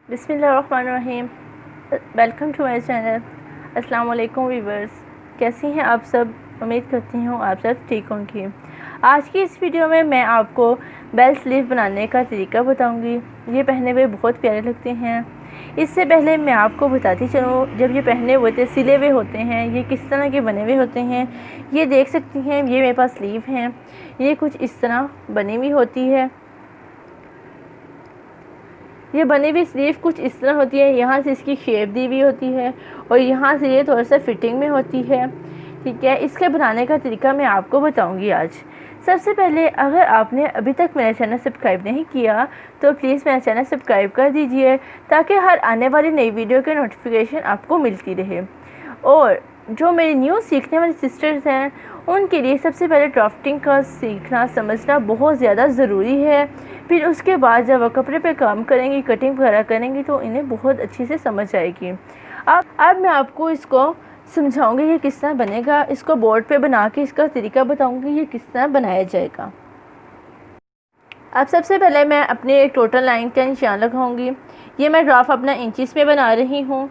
बिस्मिल्लाहिर्रहमानिर्रहीम। Welcome to my channel. अस्सलाम वालेकुम वीवर्स, कैसी हैं आप सब? उम्मीद करती हूँ आप सब ठीक होंगी। आज की इस वीडियो में मैं आपको बेल स्लीव बनाने का तरीका बताऊंगी। ये पहने हुए बहुत प्यारे लगते हैं। इससे पहले मैं आपको बताती चलूँ, जब ये पहने हुए थे सिले हुए होते हैं, ये किस तरह के बने हुए होते हैं। ये देख सकती हैं, ये मेरे पास स्लीव हैं। ये कुछ इस तरह बनी हुई होती है। ये बनी हुई स्लीव कुछ इस तरह होती है। यहाँ से इसकी शेप दी हुई होती है और यहाँ से ये थोड़ा सा फिटिंग में होती है। ठीक है, इसके बनाने का तरीका मैं आपको बताऊंगी आज। सबसे पहले, अगर आपने अभी तक मेरा चैनल सब्सक्राइब नहीं किया तो प्लीज़ मेरा चैनल सब्सक्राइब कर दीजिए, ताकि हर आने वाली नई वीडियो के नोटिफिकेशन आपको मिलती रहे। और जो मेरी न्यू सीखने वाली सिस्टर्स हैं, उनके लिए सबसे पहले ड्राफ्टिंग का सीखना समझना बहुत ज़्यादा ज़रूरी है। फिर उसके बाद जब वह कपड़े पे काम करेंगी, कटिंग वगैरह करेंगी, तो इन्हें बहुत अच्छी से समझ आएगी। अब मैं आपको इसको समझाऊंगी ये किस तरह बनेगा। इसको बोर्ड पे बना के इसका तरीका बताऊंगी ये किस तरह बनाया जाएगा। अब सबसे पहले मैं अपनी एक टोटल लाइन का निशान लगाऊंगी। ये मैं ग्राफ अपना इंचेस में बना रही हूँ।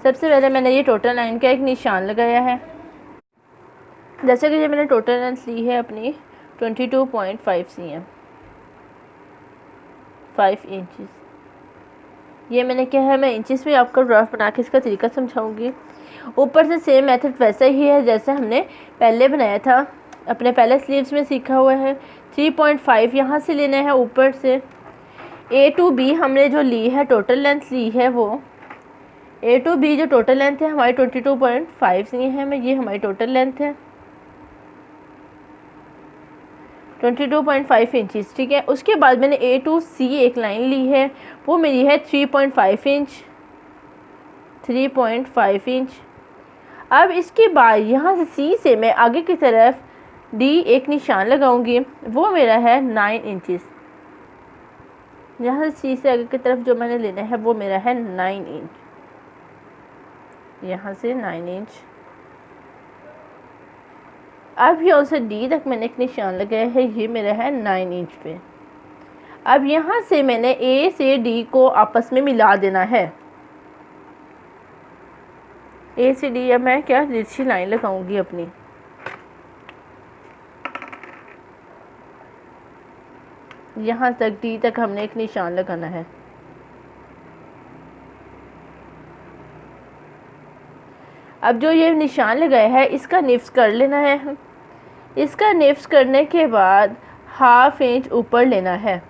सबसे पहले मैंने ये टोटल लाइन का एक निशान लगाया है। जैसे कि ये मैंने टोटल लेंथ ली है अपनी 22.5 cm, 5 इंचेस। ये मैंने क्या है, मैं इंचेस में आपको ग्राफ बना के इसका तरीका समझाऊंगी। ऊपर से सेम मेथड वैसा ही है जैसे हमने पहले बनाया था, अपने पहले स्लीव्स में सीखा हुआ है। 3.5 यहाँ से लेना है ऊपर से। A to B हमने जो ली है, टोटल लेंथ ली है, वो A to B जो टोटल लेंथ है हमारी 22.5 ली है। मैं ये हमारी टोटल लेंथ है 22.5 इंचज़। ठीक है, उसके बाद मैंने A to C एक लाइन ली है, वो मेरी है 3.5 इंच, 3.5 इंच। अब इसके बाद यहाँ से C से मैं आगे की तरफ D एक निशान लगाऊंगी, वो मेरा है 9 इंचज़। यहाँ से C से आगे की तरफ जो मैंने लेना है वो मेरा है 9 इंच, यहाँ से 9 इंच। अब यहाँ से D तक मैंने एक निशान लगाया है, ये मेरा है 9 इंच पे। अब यहाँ से मैंने A से D को आपस में मिला देना है। A से D अब मैं क्या तिरछी लाइन लगाऊंगी अपनी। यहाँ तक D तक हमने एक निशान लगाना है। अब जो ये निशान लगाया है इसका निफ्स कर लेना है। इसका निफ्स करने के बाद ½ इंच ऊपर लेना है।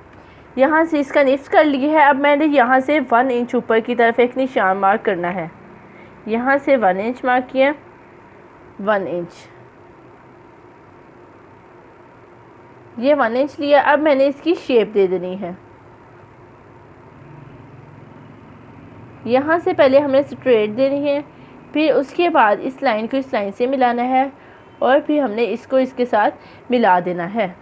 यहाँ से इसका निफ्स कर लिया है। अब मैंने यहाँ से 1 इंच ऊपर की तरफ एक निशान मार्क करना है। यहाँ से 1 इंच मार्क किया, 1 इंच, ये 1 इंच लिया। अब मैंने इसकी शेप दे देनी है। यहाँ से पहले हमने स्ट्रेट देनी है, फिर उसके बाद इस लाइन को इस लाइन से मिलाना है और फिर हमने इसको इसके साथ मिला देना है।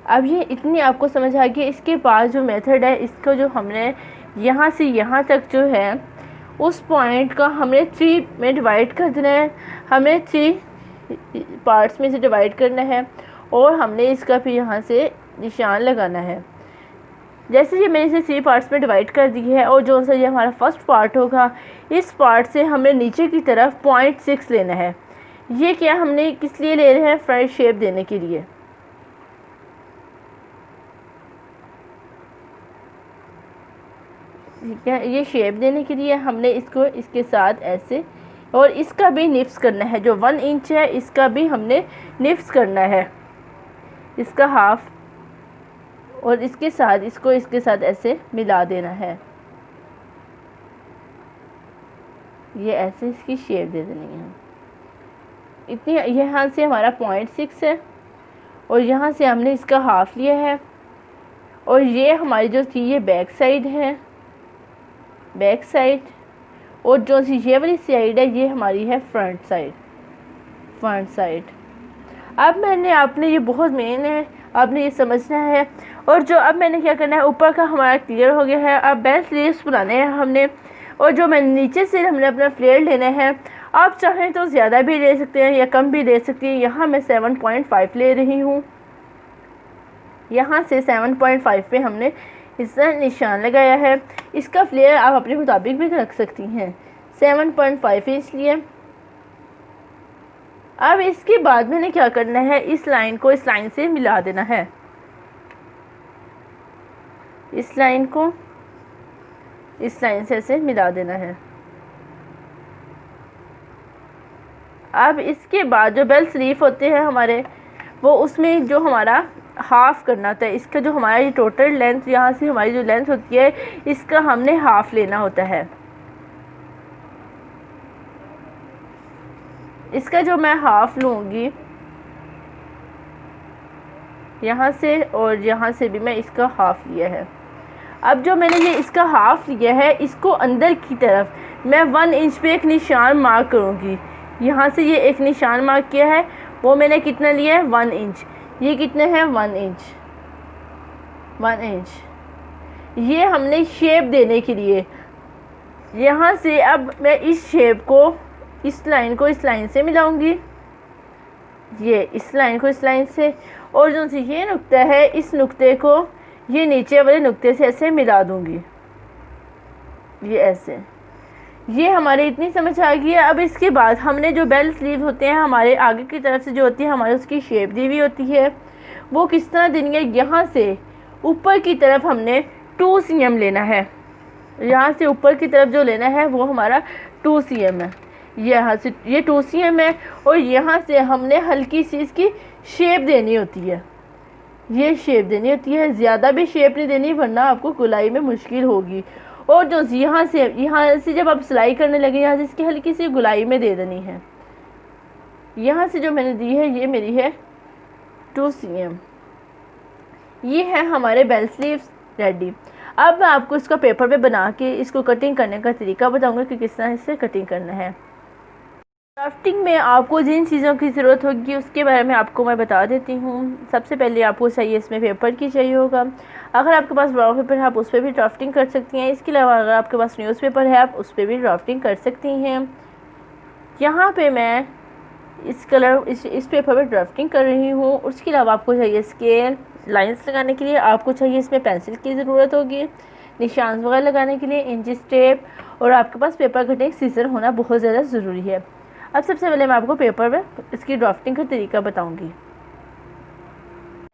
अब ये इतनी आपको समझ आ गई। इसके बाद जो मेथड है, इसको जो हमने यहाँ से यहाँ तक जो है उस पॉइंट का हमने 3 में डिवाइड कर देना है। हमें 3 पार्ट्स में से डिवाइड करना है और हमने इसका फिर यहाँ से निशान लगाना है। जैसे ये मैंने इसे 3 पार्ट्स में डिवाइड कर दी है और जो सा ये हमारा फर्स्ट पार्ट होगा, इस पार्ट से हमने नीचे की तरफ 0.6 लेना है। ये क्या हमने किस लिए ले रहे हैं? फ्रंट शेप देने के लिए। ठीक है, ये शेप देने के लिए हमने इसको इसके साथ ऐसे, और इसका भी निफ्स करना है। जो 1 इंच है इसका भी हमने निफ्स करना है, इसका हाफ, और इसके साथ इसको इसके साथ ऐसे मिला देना है। ये ऐसे इसकी शेप दे देनी है। इतनी, यहाँ से हमारा 0.6 है और यहाँ से हमने इसका हाफ लिया है। और ये हमारी जो थी ये बैक साइड है, बैक साइड, और जो सी ये वाली साइड है ये हमारी है फ्रंट साइड, फ्रंट साइड। अब मैंने आपने ये बहुत मेन है, आपने ये समझना है। और जो अब मैंने क्या करना है, ऊपर का हमारा क्लियर हो गया है। अब बेल स्लीव्स बनाने हैं हमने, और जो मैंने नीचे से हमने अपना फ्लेयर लेना है। आप चाहें तो ज़्यादा भी ले सकते हैं या कम भी ले सकती हैं। यहाँ मैं 7.5 ले रही हूँ। यहाँ से 7.5 पे हमने इस तरह निशान लगाया है। इसका फ्लेयर आप अपने मुताबिक भी रख सकती हैं। 7.5 इंच लिए। अब इसके बाद मैंने क्या करना है, इस लाइन को इस लाइन से मिला देना है। इस लाइन को इस लाइन से ऐसे मिला देना है। अब इसके बाद जो बेल स्लीव होते हैं हमारे, वो उसमें जो हमारा हाफ़ करना होता है, इसका जो हमारा ये टोटल लेंथ, यहाँ से हमारी जो लेंथ होती है, इसका हमने हाफ़ लेना होता है। इसका जो मैं हाफ़ लूँगी यहाँ से, और यहाँ से भी मैं इसका हाफ़ लिया है। अब जो मैंने ये इसका हाफ़ लिया है, इसको अंदर की तरफ मैं 1 इंच पे एक निशान मार्क करूँगी। यहाँ से ये एक निशान मार्क किया है, वो मैंने कितना लिया है, 1 इंच। ये कितने हैं, 1 इंच। 1 इंच ये हमने शेप देने के लिए। यहाँ से अब मैं इस शेप को इस लाइन को इस लाइन से मिलाऊंगी, ये इस लाइन को इस लाइन से, और जो सी ये नुक्ता है, इस नुक्ते को ये नीचे वाले नुक्ते से ऐसे मिला दूंगी, ये ऐसे। ये हमारे इतनी समझ आ गई है। अब इसके बाद हमने जो बेल स्लीव होते हैं हमारे आगे की तरफ से जो होती है हमारे, उसकी शेप दी हुई होती है, वो किस तरह देनी है। यहाँ से ऊपर की तरफ हमने 2 cm लेना है। यहाँ से ऊपर की तरफ जो लेना है वो हमारा 2 cm है। यहाँ से ये 2 cm है, और यहाँ से हमने हल्की सी इसकी शेप देनी होती है। ये शेप देनी होती है, ज़्यादा भी शेप नहीं देनी, वरना आपको गुलाई में मुश्किल होगी। और जो यहाँ से जब आप सिलाई करने लगे, यहाँ से इसकी हल्की सी गुलाई में दे देनी है। यहाँ से जो मैंने दी है, ये मेरी है 2 cm। ये है हमारे बेल स्लीव्स रेडी। अब मैं आपको इसका पेपर पे बना के इसको कटिंग करने का तरीका बताऊंगा कि किस तरह इससे कटिंग करना है। क्राफ्टिंग में आपको जिन चीज़ों की ज़रूरत होगी उसके बारे में आपको मैं बता देती हूँ। सबसे पहले आपको चाहिए इसमें पेपर की चाहिए होगा। अगर आपके पास ब्राउन पेपर है आप उस पर भी ड्राफ्टिंग कर सकती हैं। इसके अलावा अगर आपके पास न्यूज़पेपर है आप उस पर भी ड्राफ्टिंग कर सकती हैं। यहाँ पे मैं इस पेपर पर ड्राफ्टिंग कर रही हूँ। उसके अलावा आपको चाहिए स्केल, लाइंस लगाने के लिए आपको चाहिए इसमें पेंसिल की ज़रूरत होगी, निशान वगैरह लगाने के लिए इंचिस टेप, और आपके पास पेपर कटिंग सीजर होना बहुत ज़्यादा ज़रूरी है। अब सबसे पहले मैं आपको पेपर में इसकी ड्राफ्टिंग का तरीका बताऊंगी।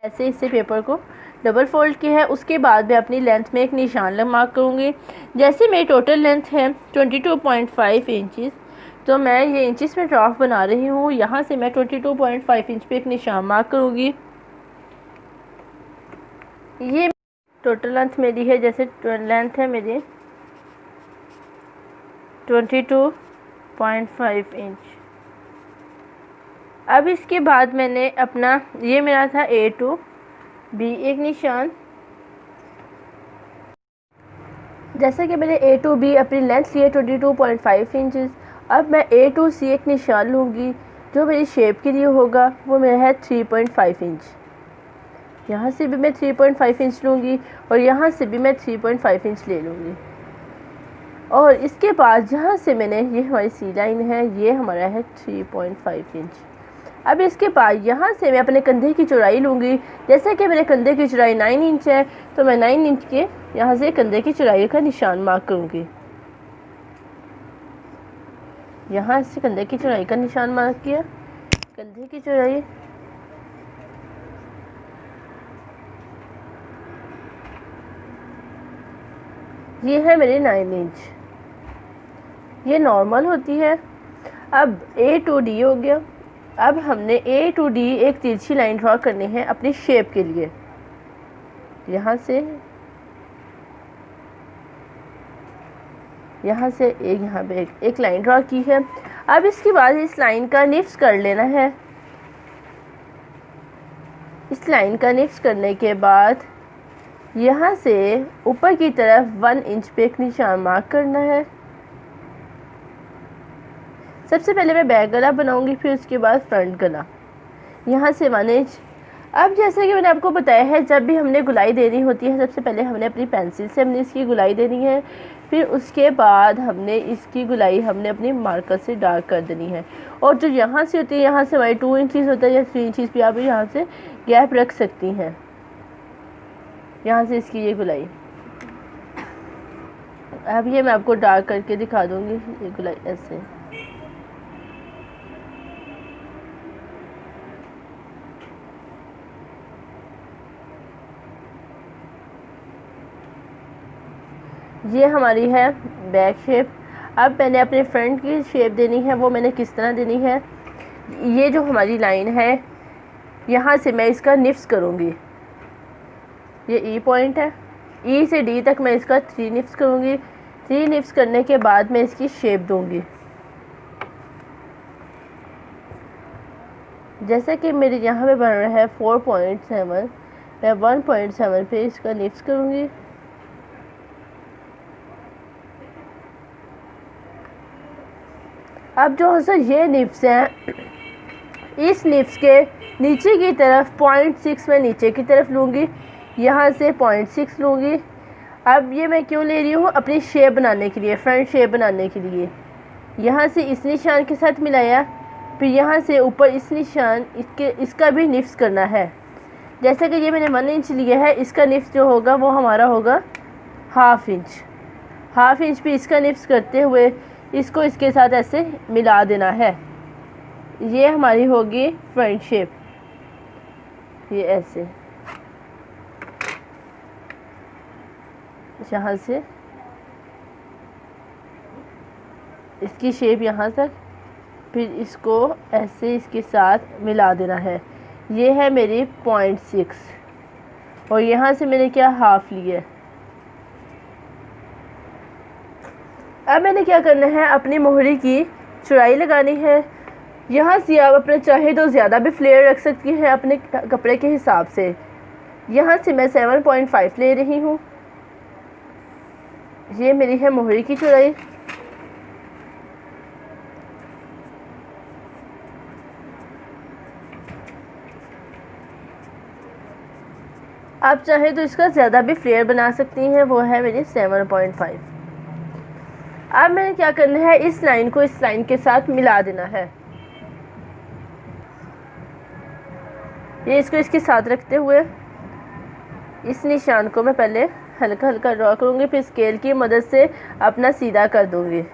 ऐसे इससे पेपर को डबल फोल्ड किया है। उसके बाद मैं अपनी लेंथ में एक निशान मार्क करूँगी। जैसे मेरी टोटल लेंथ है 22.5 इंचज़, तो मैं ये इंचिस में ड्राफ्ट बना रही हूँ। यहाँ से मैं 22.5 इंच पे एक निशान मार्क करूँगी। ये टोटल लेंथ मेरी है, जैसे लेंथ है मेरी 22.5 इंच। अब इसके बाद मैंने अपना, ये मेरा था A to B एक निशान। जैसे कि मैंने A to B अपनी लेंथ ली है 22.5 इंचज़। अब मैं A to C एक निशान लूँगी, जो मेरी शेप के लिए होगा वो मेरा है 3.5 इंच। यहाँ से भी मैं 3.5 इंच लूँगी, और यहाँ से भी मैं 3.5 इंच ले लूँगी। और इसके बाद जहाँ से मैंने, ये हमारी सी लाइन है, ये हमारा है 3.5 इंच। अब इसके बाद यहाँ से मैं अपने कंधे की चौड़ाई लूँगी। जैसे कि मेरे कंधे की चौड़ाई 9 इंच है, तो मैं 9 इंच के यहाँ से कंधे की चौड़ाई का निशान मार्क करूँगी। यहाँ से कंधे की चौड़ाई का निशान मार्क किया। कंधे की चौड़ाई ये है मेरी 9 इंच, ये नॉर्मल होती है। अब A to D हो गया। अब हमने A to D एक तिरछी लाइन ड्रॉ करनी है अपनी शेप के लिए। यहाँ से यहाँ पे एक लाइन ड्रॉ की है। अब इसके बाद इस लाइन का निफ्स कर लेना है। इस लाइन का निफ्स करने के बाद यहाँ से ऊपर की तरफ 1 इंच पे एक निशान मार्क करना है। सबसे पहले मैं बैक गला बनाऊंगी, फिर उसके बाद फ्रंट गला। यहाँ से 1 इंच। अब जैसे कि मैंने आपको बताया है, जब भी हमने गुलाई देनी होती है, सबसे पहले हमने अपनी पेंसिल से हमने इसकी गुलाई देनी है। फिर उसके बाद हमने इसकी गुलाई अपनी मार्कर से डार्क कर देनी है। और जो यहाँ से होती है, यहाँ से हमारी 2 इंचज़ होता है या 3 इंचज़ भी आप यहाँ से गैप रख सकती हैं। यहाँ से इसकी ये गुलाई अब ये मैं आपको डार्क करके दिखा दूंगी, ये गुलाई ऐसे। ये हमारी है बैक शेप। अब मैंने अपने फ्रंट की शेप देनी है, वो मैंने किस तरह देनी है, ये जो हमारी लाइन है यहाँ से मैं इसका निफ्स करूँगी। ये ई पॉइंट है, ई से डी तक मैं इसका 3 निफ्स करूँगी। 3 निफ्स करने के बाद मैं इसकी शेप दूँगी। जैसे कि मेरे यहाँ पे बन रहा है 4.7, मैं 1.7 पे इसका निफ्स करूँगी। अब जो है सर ये निफ्स हैं, इस निफ्स के नीचे की तरफ 0.6 मैं नीचे की तरफ लूँगी, यहाँ से 0.6 लूँगी। अब ये मैं क्यों ले रही हूँ, अपनी शेप बनाने के लिए, फ्रंट शेप बनाने के लिए। यहाँ से इस निशान के साथ मिलाया, फिर यहाँ से ऊपर इस निशान इसका भी निफ्स करना है। जैसे कि ये मैंने 1 इंच लिया है, इसका निफ्स जो होगा वो हमारा होगा 1/2 इंच। 1/2 इंच भी इसका निफ्स करते हुए इसको इसके साथ ऐसे मिला देना है। ये हमारी होगी फ्रंट शेप, ये ऐसे यहाँ से इसकी शेप यहाँ तक, फिर इसको ऐसे इसके साथ मिला देना है। ये है मेरी 0.6 और यहाँ से मैंने क्या 1/2 लिया। अब मैंने क्या करना है, अपनी मोहरी की चौड़ाई लगानी है। यहाँ से आप अपने चाहे तो ज़्यादा भी फ्लेयर रख सकती हैं अपने कपड़े के हिसाब से। यहाँ से मैं 7.5 ले रही हूँ। ये मेरी है मोहरी की चौड़ाई। आप चाहे तो इसका ज़्यादा भी फ्लेयर बना सकती हैं, वो है मेरी 7.5। अब मैंने क्या करना है, इस लाइन को इस लाइन के साथ मिला देना है। ये इसको इसके साथ रखते हुए इस निशान को मैं पहले हल्का हल्का ड्रॉ करूँगी, फिर स्केल की मदद से अपना सीधा कर दूँगी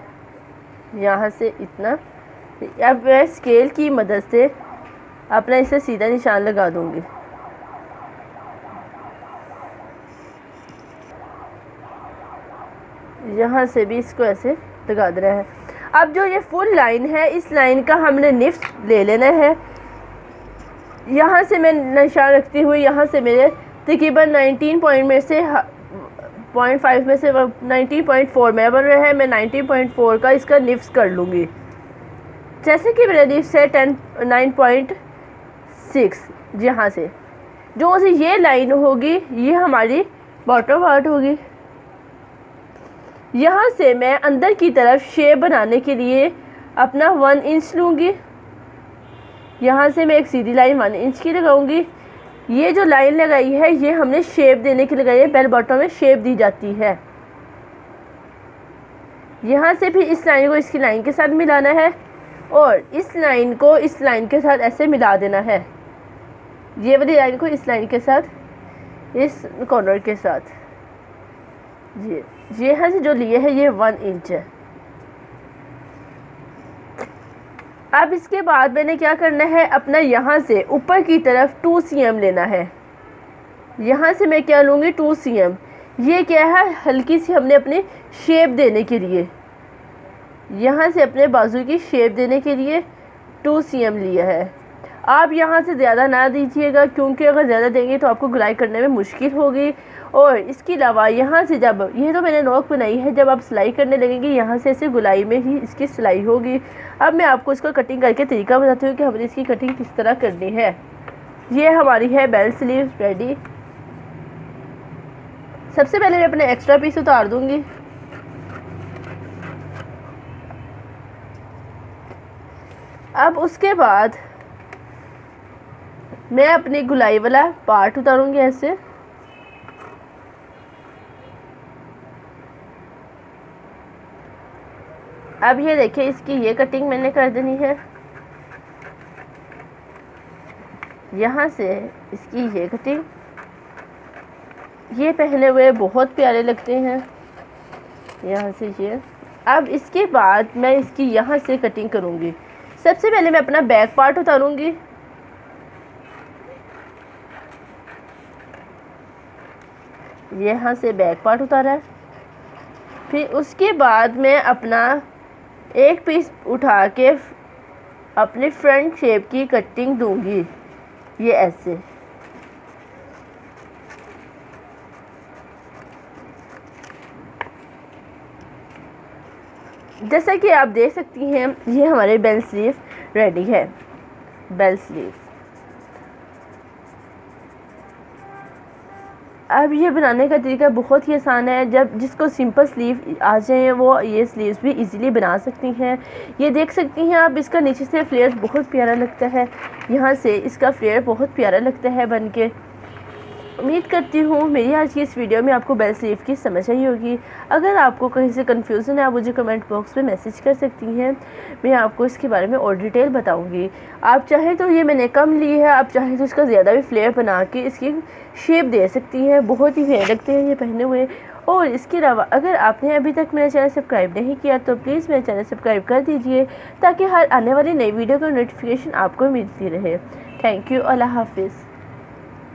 यहाँ से इतना। अब मैं स्केल की मदद से अपना इसे सीधा निशान लगा दूँगी। यहाँ से भी इसको ऐसे लगा देना है। अब जो ये फुल लाइन है, इस लाइन का हमने निफ्स ले लेना है। यहाँ से मैं निशान रखती हुई, यहाँ से मेरे तकरीबन 19 पॉइंट में से 0.5 में से 19.4 में बन रहा है, मैं 19.4 का इसका निफ्स कर लूँगी। जैसे कि मेरा निफ्स है 9.6, यहाँ से जो सी ये लाइन होगी ये हमारी बॉटम पार्ट होगी। यहाँ से मैं अंदर की तरफ शेप बनाने के लिए अपना 1 इंच लूँगी। यहाँ से मैं एक सीधी लाइन 1 इंच की लगाऊंगी। ये जो लाइन लगाई है ये हमने शेप देने के लिए लगाई है, बेल बॉटम में शेप दी जाती है। यहाँ से भी इस लाइन को इसकी लाइन के साथ मिलाना है और इस लाइन को इस लाइन के साथ ऐसे मिला देना है। ये वाली लाइन को इस लाइन के साथ, इस कॉर्नर के साथ। ये यहाँ से जो लिए है ये 1 इंच है। अब इसके बाद मैंने क्या करना है, अपना यहाँ से ऊपर की तरफ 2 cm लेना है। यहाँ से मैं क्या लूँगी 2 cm। ये क्या है, हल्की सी हमने अपनी शेप देने के लिए, यहाँ से अपने बाजू की शेप देने के लिए 2 cm लिया है। आप यहाँ से ज़्यादा ना दीजिएगा, क्योंकि अगर ज़्यादा देंगे तो आपको गुलाई करने में मुश्किल होगी। और इसके अलावा यहाँ से जब ये तो मैंने नोक बनाई है, जब आप सिलाई करने लगेंगे यहाँ से ऐसे गुलाई में ही इसकी सिलाई होगी। अब मैं आपको इसको कटिंग करके तरीका बताती हूँ कि हमने इसकी कटिंग किस तरह करनी है। ये हमारी है बेल्ट स्लीव रेडी। सबसे पहले मैं अपने एक्स्ट्रा पीस उतार दूँगी। अब उसके बाद मैं अपनी गुलाई वाला पार्ट उतारूँगी ऐसे। अब ये देखिए, इसकी ये कटिंग मैंने कर देनी है। यहाँ से इसकी ये कटिंग, ये पहने हुए बहुत प्यारे लगते हैं। यहाँ से ये। अब इसके बाद मैं इसकी यहाँ से कटिंग करूँगी। सबसे पहले मैं अपना बैक पार्ट उतारूँगी। यहाँ से बैक पार्ट उतारा है। फिर उसके बाद मैं अपना एक पीस उठा के अपनी फ्रंट शेप की कटिंग दूंगी, ये ऐसे। जैसा कि आप देख सकती हैं ये हमारे बेल स्लीव रेडी है। बेल स्लीव अब ये बनाने का तरीका बहुत ही आसान है। जब जिसको सिंपल स्लीव आ जाए वो ये स्लीव्स भी इजीली बना सकती हैं। ये देख सकती हैं आप, इसका नीचे से फ्लेयर बहुत प्यारा लगता है। यहाँ से इसका फ्लेयर बहुत प्यारा लगता है बन के। उम्मीद करती हूँ मेरी आज की इस वीडियो में आपको बेल स्लीव की समझ आई होगी। अगर आपको कहीं से कन्फ्यूज़न है आप मुझे कमेंट बॉक्स में मैसेज कर सकती हैं, मैं आपको इसके बारे में और डिटेल बताऊँगी। आप चाहें तो ये मैंने कम ली है, आप चाहें तो इसका ज़्यादा भी फ्लेयर बना के इसकी शेप दे सकती हैं। बहुत ही प्यारे लगते हैं ये पहने हुए। और इसके अलावा अगर आपने अभी तक मेरा चैनल सब्सक्राइब नहीं किया तो प्लीज़ मेरा चैनल सब्सक्राइब कर दीजिए, ताकि हर आने वाली नई वीडियो का नोटिफिकेशन आपको मिलती रहे। Thank you. अल्लाह हाफिज़।